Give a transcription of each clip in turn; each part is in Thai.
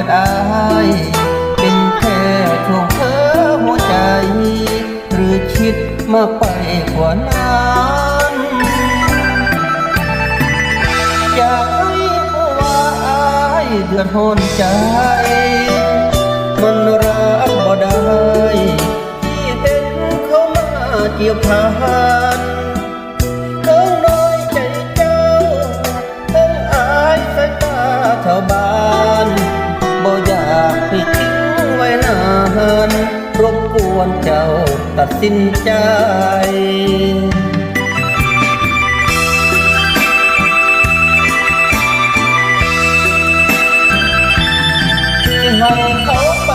ดอายเป็นแค่ช่วงเพ้อหัวใจหรือคิดมากไปกว่านั้นอยากให้ผู้ว่าอายเดือดร้อนใจมันรับบ่ได้ที่เห็นเขามาเกี่ยวพันทั้งน้อยใจเจ้าทั้งอายสายตาชาวบ้านบ่อยากให้ทิ้งไว้นานรบกวนเจ้าตัดสินใจให้เขาไป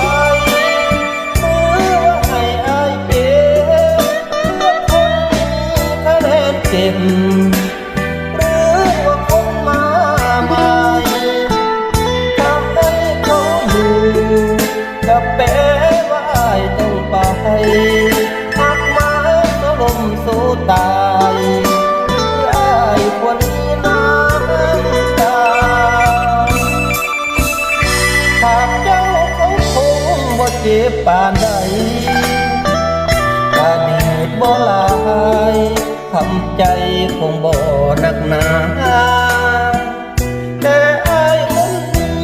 หรือว่าให้อายเป็นเพื่อคนมีคะแนนเก็บหรือว่าคนมาใหม่ทำให้เขาอยู่ก็แปลว่าอายต้องไปหักมาก็ลมสู้ตายที่อายควรมีน้ำตาหากเจ้าเขาคงบ่เจ็บปานใดอดีตบ่หลายทำใจคงบ่หนักหนาแต่อายคนนี้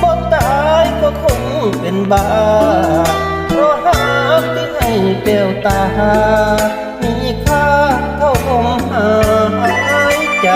บ่ตายก็คงเป็นบ้าเพราะหากที่ให้แก้วตามีค่าเท่าลมหายใจ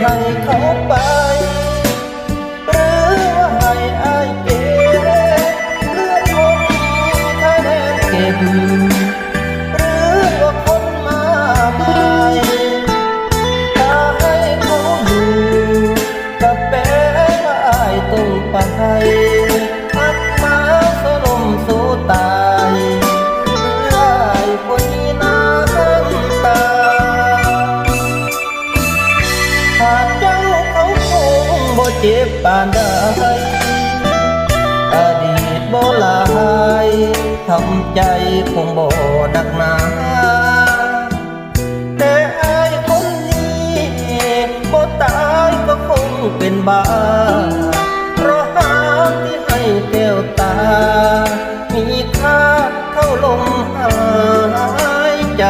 ให้เขาไปหรือว่าให้อายเก็บเลือดคนมีคะแนนเก็บหรือว่าคนมาใหม่ถ้าให้เขาอยู่ก็แปลว่าอายต้องไปหักมาสลมสู้ตายเพื่ออายคนนี้น้ำตาหากเจ้าเขาคงบ่เจ็บปานใดอดีตบ่หลายทำใจคงบ่หนักหนาแต่อายคนนี้บ่ตายก็คงเป็นบ้าเพราะหากที่ให้แก้วตามีค่าเท่าลมหายใจ